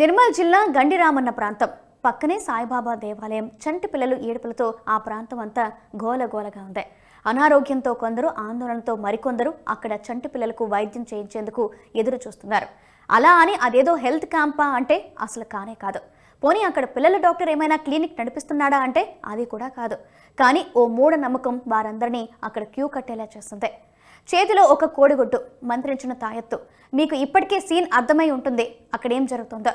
నిర్మల్ జిల్లా గండిరామన్న ప్రాంతం పక్కనే సాయిబాబా దేవాలయం. చంటి పిల్లలు ఏడుపులతో ఆ ప్రాంతం అంతా గోలగోలగా ఉంది. అనారోగ్యంతో కొందరు, ఆందోళనతో మరికొందరు అక్కడ చంటి పిల్లలకు వైద్యం చేయించేందుకు ఎదురు చూస్తున్నారు. అలా అని అదేదో హెల్త్ క్యాంపా అంటే అసలు కానే కాదు. పోనీ అక్కడ పిల్లల డాక్టర్ ఏమైనా క్లినిక్ నడిపిస్తున్నాడా అంటే అది కూడా కాదు. కానీ ఓ మూఢనమ్మకం వారందరినీ అక్కడ క్యూ కట్టేలా చేస్తుంది. చేతిలో ఒక కోడిగుడ్డు, మంత్రించిన తాయత్తు. మీకు ఇప్పటికే సీన్ అర్థమై ఉంటుంది అక్కడేం జరుగుతుందో.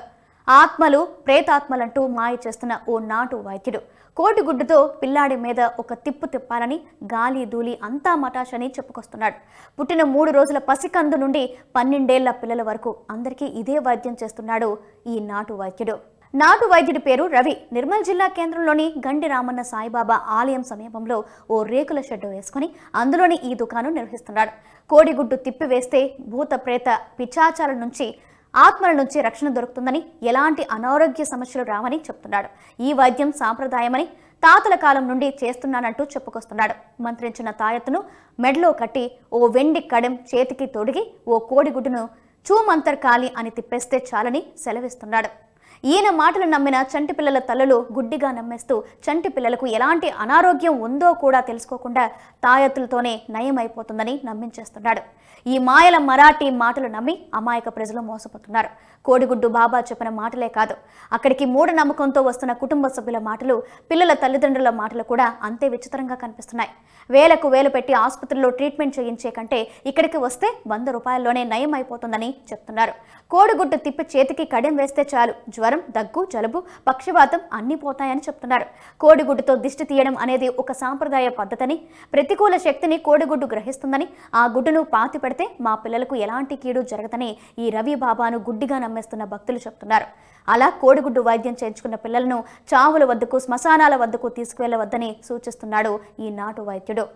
ఆత్మలు, ప్రేతాత్మలంటూ మాయ చేస్తున్న ఓ నాటు వైద్యుడు కోడిగుడ్డుతో పిల్లాడి మీద ఒక తిప్పు తిప్పాలని గాలి ధూళి అంతా మటాషని చెప్పుకొస్తున్నాడు. పుట్టిన 3 రోజుల పసికందు నుండి 12 ఏళ్ల పిల్లల వరకు అందరికీ ఇదే వైద్యం చేస్తున్నాడు ఈ నాటు వైద్యుడు. నాటు వైద్యుడి పేరు రవి. నిర్మల్ జిల్లా కేంద్రంలోని గండిరామన్న సాయిబాబా ఆలయం సమీపంలో ఓ రేకుల షెడ్డు వేసుకుని అందులోని ఈ దుకాణం నిర్వహిస్తున్నాడు. కోడిగుడ్డు తిప్పివేస్తే భూత ప్రేత పిచాచాల నుంచి, ఆత్మల నుంచి రక్షణ దొరుకుతుందని, ఎలాంటి అనారోగ్య సమస్యలు రావని చెప్తున్నాడు. ఈ వైద్యం సాంప్రదాయమని తాతల కాలం నుండి చేస్తున్నానంటూ చెప్పుకొస్తున్నాడు. మంత్రించిన తాయత్తును మెడలో కట్టి ఓ వెండి కడెం చేతికి తొడిగి ఓ కోడిగుడ్డును చూమంతర్ కాలి అని తిప్పేస్తే చాలని సెలవిస్తున్నాడు. ఈయన మాటలు నమ్మిన చంటి పిల్లల తల్లులు గుడ్డిగా నమ్మేస్తూ చంటి పిల్లలకు ఎలాంటి అనారోగ్యం ఉందో కూడా తెలుసుకోకుండా తాయత్తులతోనే నయమైపోతుందని నమ్మించేస్తున్నాడు. ఈ మాయల మరాఠీ మాటలు నమ్మి అమాయక ప్రజలు మోసపోతున్నారు. కోడిగుడ్డు బాబా చెప్పిన మాటలే కాదు, అక్కడికి మూఢనమ్మకంతో వస్తున్న కుటుంబ సభ్యుల మాటలు, పిల్లల తల్లిదండ్రుల మాటలు కూడా అంతే విచిత్రంగా కనిపిస్తున్నాయి. వేలకు వేలు పెట్టి ఆసుపత్రిలో ట్రీట్మెంట్ చేయించే కంటే ఇక్కడికి వస్తే 100 రూపాయల్లోనే నయం అయిపోతుందని చెప్తున్నారు. కోడిగుడ్డు తిప్పి చేతికి కడెం వేస్తే చాలు జ్వరం, దగ్గు, జలుబు, పక్షవాతం అన్నీ పోతాయని చెప్తున్నారు. కోడిగుడ్డుతో దిష్టి తీయడం అనేది ఒక సాంప్రదాయ పద్ధతని, ప్రతికూల శక్తిని కోడిగుడ్డు గ్రహిస్తుందని, ఆ గుడ్డును పాతి పెడితే మా పిల్లలకు ఎలాంటి కీడు జరగదని ఈ రవి బాబాను గుడ్డిగా నమ్మేస్తున్న భక్తులు చెప్తున్నారు. అలా కోడిగుడ్డు వైద్యం చేయించుకున్న పిల్లలను చావుల వద్దకు, శ్మశానాల వద్దకు తీసుకువెళ్లవద్దని సూచిస్తున్నాడు ఈ నాటు వైద్యుడు.